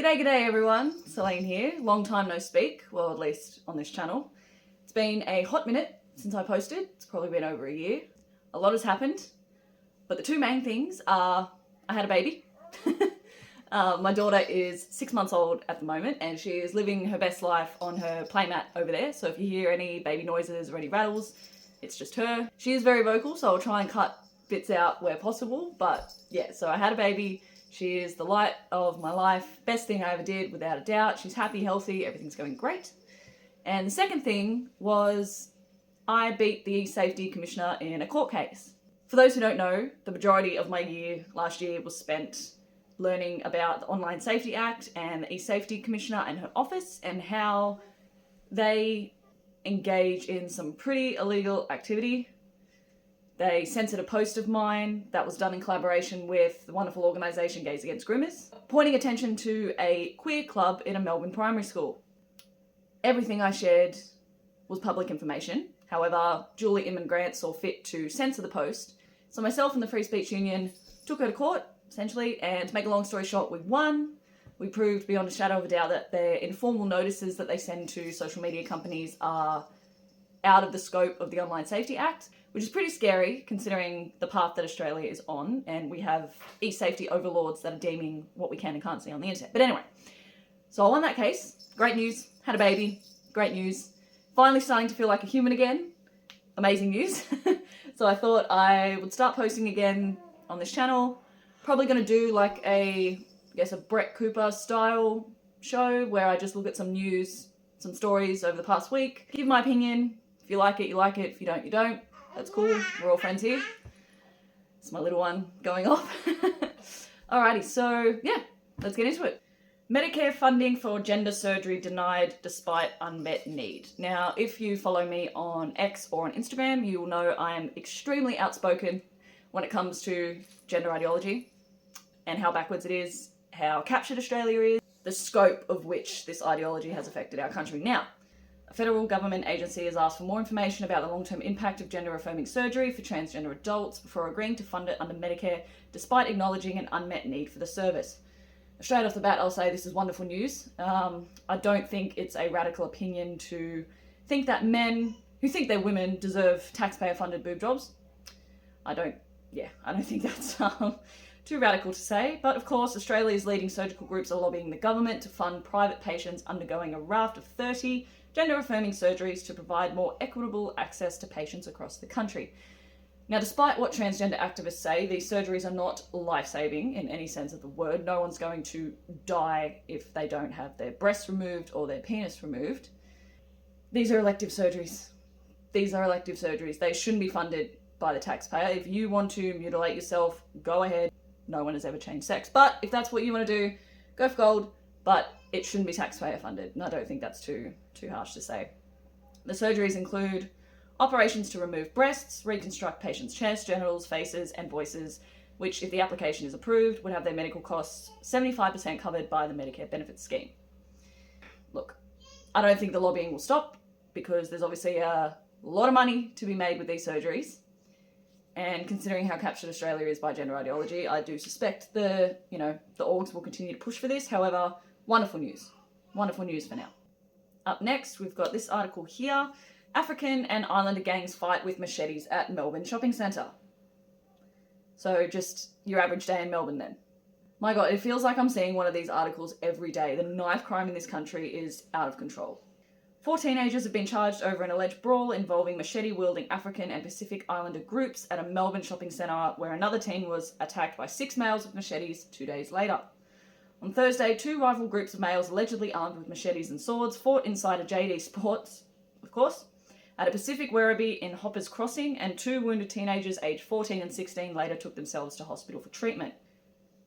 G'day everyone, Celine here. Long time no speak, well at least on this channel. It's been a hot minute since I posted, it's probably been over a year. A lot has happened, but the two main things are I had a baby. My daughter is 6 months old at the moment and she is living her best life on her playmat over there, so if you hear any baby noises or any rattles, it's just her. She is very vocal, so I'll try and cut bits out where possible, but yeah, so I had a baby. She is the light of my life, best thing I ever did, without a doubt. She's happy, healthy, everything's going great. And the second thing was I beat the Safety Commissioner in a court case. For those who don't know, the majority of my year last year was spent learning about the Online Safety Act and the Safety Commissioner and her office and how they engage in some pretty illegal activity. They censored a post of mine that was done in collaboration with the wonderful organisation Gays Against Groomers, pointing attention to a queer club in a Melbourne primary school. Everything I shared was public information. However, Julie Inman Grant saw fit to censor the post. So myself and the Free Speech Union took her to court, essentially, and to make a long story short, we won. We proved beyond a shadow of a doubt that their informal notices that they send to social media companies are out of the scope of the Online Safety Act, which is pretty scary considering the path that Australia is on, and we have e-safety overlords that are deeming what we can and can't see on the internet. But anyway, so I won that case. Great news. Had a baby. Great news. Finally starting to feel like a human again. Amazing news. So I thought I would start posting again on this channel. Probably going to do like a Brett Cooper style show where I just look at some news, some stories over the past week, give my opinion. If you like it, you like it. If you don't, you don't. That's cool. We're all friends here. It's my little one going off. Alrighty, so yeah, let's get into it. Medicare funding for gender surgery denied despite unmet need. Now, if you follow me on X or on Instagram, you will know I am extremely outspoken when it comes to gender ideology and how backwards it is, how captured Australia is, the scope of which this ideology has affected our country. Now, a federal government agency has asked for more information about the long-term impact of gender-affirming surgery for transgender adults before agreeing to fund it under Medicare, despite acknowledging an unmet need for the service. Straight off the bat, I'll say this is wonderful news. I don't think it's a radical opinion to think that men who think they're women deserve taxpayer-funded boob jobs. I don't think that's too radical to say, but of course Australia's leading surgical groups are lobbying the government to fund private patients undergoing a raft of 30 gender-affirming surgeries to provide more equitable access to patients across the country. Now, despite what transgender activists say, these surgeries are not life-saving in any sense of the word. No one's going to die if they don't have their breasts removed or their penis removed. These are elective surgeries. These are elective surgeries. They shouldn't be funded by the taxpayer. If you want to mutilate yourself, go ahead. No one has ever changed sex. But if that's what you want to do, go for gold. But it shouldn't be taxpayer funded, and I don't think that's too harsh to say. The surgeries include operations to remove breasts, reconstruct patients' chests, genitals, faces, and voices, which, if the application is approved, would have their medical costs 75% covered by the Medicare benefits scheme. Look, I don't think the lobbying will stop because there's obviously a lot of money to be made with these surgeries. And considering how captured Australia is by gender ideology, I do suspect the orgs will continue to push for this. However, wonderful news. Wonderful news for now. Up next, we've got this article here. African and Islander gangs fight with machetes at Melbourne shopping centre. So just your average day in Melbourne then. My God, it feels like I'm seeing one of these articles every day. The knife crime in this country is out of control. 4 teenagers have been charged over an alleged brawl involving machete-wielding African and Pacific Islander groups at a Melbourne shopping centre where another teen was attacked by 6 males with machetes 2 days later. On Thursday, 2 rival groups of males allegedly armed with machetes and swords fought inside a JD Sports, of course, at a Pacific Werribee in Hoppers Crossing, and 2 wounded teenagers aged 14 and 16 later took themselves to hospital for treatment.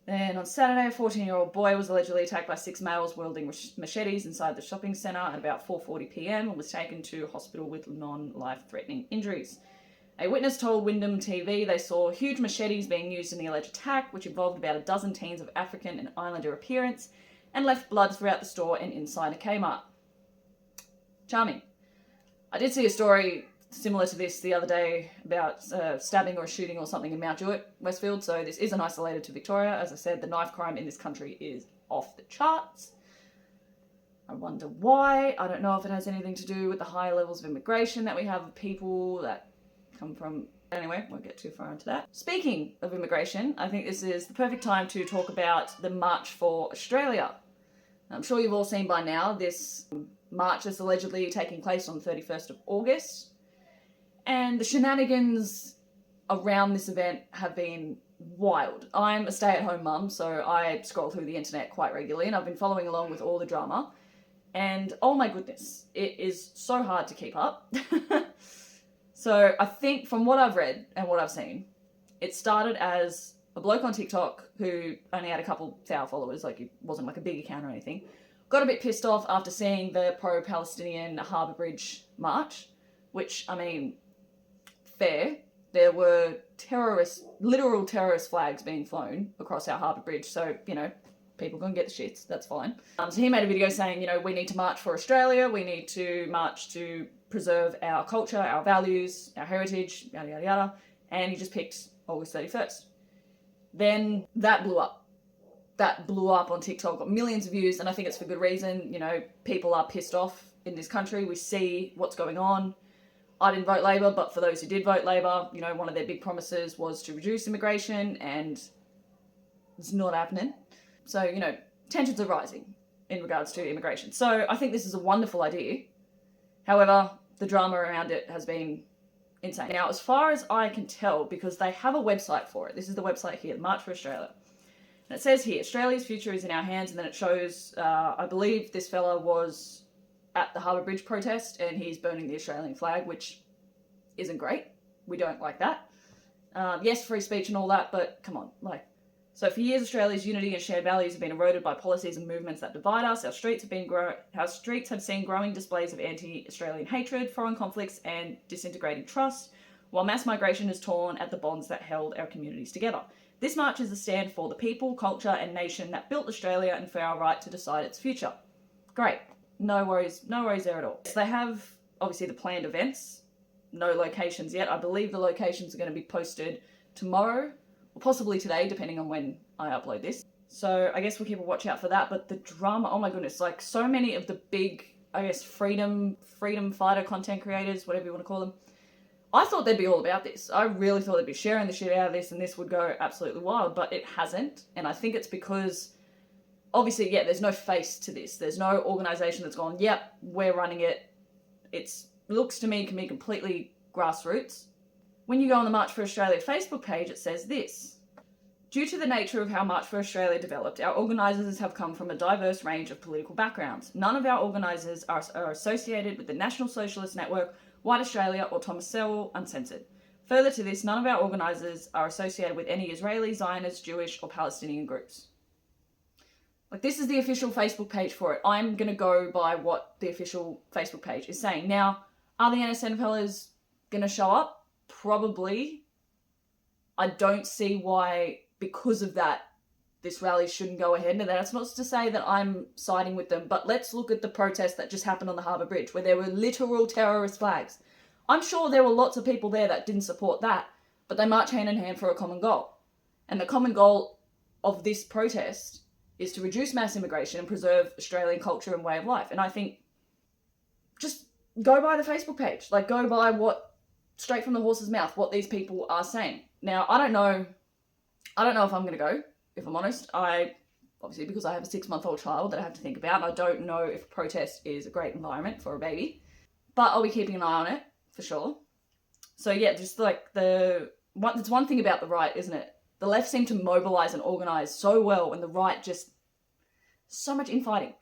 Then on Saturday, a 14-year-old boy was allegedly attacked by 6 males wielding machetes inside the shopping centre at about 4:40 p.m. and was taken to hospital with non-life-threatening injuries. A witness told Wyndham TV they saw huge machetes being used in the alleged attack, which involved about a dozen teens of African and Islander appearance and left blood throughout the store and inside a Kmart. Charming. I did see a story similar to this the other day about stabbing or shooting or something in Mount Druitt, Westfield, so this isn't isolated to Victoria. As I said, the knife crime in this country is off the charts. I wonder why. I don't know if it has anything to do with the high levels of immigration that we have of people that come from... Anyway, won't get too far into that. Speaking of immigration, I think this is the perfect time to talk about the March for Australia. I'm sure you've all seen by now this march is allegedly taking place on the 31st of August. And the shenanigans around this event have been wild. I'm a stay-at-home mum, so I scroll through the internet quite regularly, and I've been following along with all the drama. And oh my goodness, it is so hard to keep up. So I think from what I've read and what I've seen, it started as a bloke on TikTok who only had a couple thousand followers, like it wasn't like a big account or anything, got a bit pissed off after seeing the pro-Palestinian Harbour Bridge march, which, I mean, fair. There were literal terrorist flags being flown across our harbour bridge, so, you know, people can get the shits, that's fine. So he made a video saying, you know, we need to march for Australia, we need to march to preserve our culture, our values, our heritage, yada yada yada, and he just picked August 31st. Then that blew up. That blew up on TikTok, got millions of views, and I think it's for good reason. You know, people are pissed off in this country, we see what's going on. I didn't vote Labor, but for those who did vote Labor, you know, one of their big promises was to reduce immigration, and it's not happening. So, you know, tensions are rising in regards to immigration. So I think this is a wonderful idea. However, the drama around it has been insane. Now, as far as I can tell, because they have a website for it, this is the website here, March for Australia. And it says here, Australia's future is in our hands, and then it shows, I believe this fella was at the Harbour Bridge protest, and he's burning the Australian flag, which isn't great. We don't like that. Yes, free speech and all that, but come on, like... So for years, Australia's unity and shared values have been eroded by policies and movements that divide us. Our streets have seen growing displays of anti-Australian hatred, foreign conflicts, and disintegrating trust, while mass migration has torn at the bonds that held our communities together. This march is a stand for the people, culture, and nation that built Australia and for our right to decide its future. Great. No worries there at all. So they have, obviously, the planned events. No locations yet. I believe the locations are going to be posted tomorrow, or possibly today, depending on when I upload this. So I guess we'll keep a watch out for that. But the drama, oh my goodness, like so many of the big, I guess, freedom fighter content creators, whatever you want to call them, I thought they'd be all about this. I really thought they'd be sharing the shit out of this and this would go absolutely wild, but it hasn't. And I think it's because, obviously, yeah, there's no face to this. There's no organisation that's gone, yep, we're running it. It looks to me can be completely grassroots. When you go on the March for Australia Facebook page, it says this. Due to the nature of how March for Australia developed, our organisers have come from a diverse range of political backgrounds. None of our organisers are associated with the National Socialist Network, White Australia, or Thomas Sowell Uncensored. Further to this, none of our organisers are associated with any Israeli, Zionist, Jewish, or Palestinian groups. Like, this is the official Facebook page for it. I'm going to go by what the official Facebook page is saying. Now, are the NSN fellas going to show up? Probably. I don't see why, because of that, this rally shouldn't go ahead. And that's not to say that I'm siding with them, but let's look at the protest that just happened on the Harbour Bridge, where there were literal terrorist flags. I'm sure there were lots of people there that didn't support that, but they march hand in hand for a common goal. And the common goal of this protest is to reduce mass immigration and preserve Australian culture and way of life. And I think just go by the Facebook page. Like, go by what, straight from the horse's mouth, what these people are saying. Now, I don't know if I'm going to go, if I'm honest. Obviously, because I have a 6-month-old child that I have to think about, I don't know if protest is a great environment for a baby. But I'll be keeping an eye on it, for sure. So yeah, just like there's one thing about the right, isn't it? The left seem to mobilise and organise so well, and the right just, so much infighting.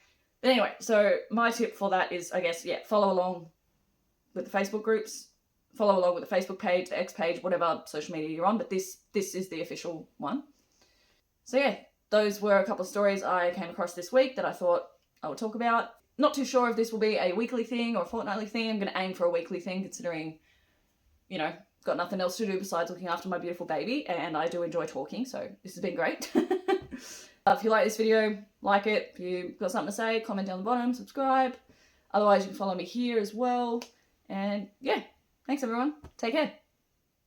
But anyway, so my tip for that is, I guess, yeah, follow along with the Facebook groups, follow along with the Facebook page, the X page, whatever social media you're on, but this is the official one. So yeah, those were a couple of stories I came across this week that I thought I would talk about. Not too sure if this will be a weekly thing or a fortnightly thing. I'm going to aim for a weekly thing, considering, you know, got nothing else to do besides looking after my beautiful baby, and I do enjoy talking, so this has been great. If you like this video, like it. If you've got something to say, comment down the bottom, subscribe. Otherwise, you can follow me here as well. And yeah, thanks everyone. Take care.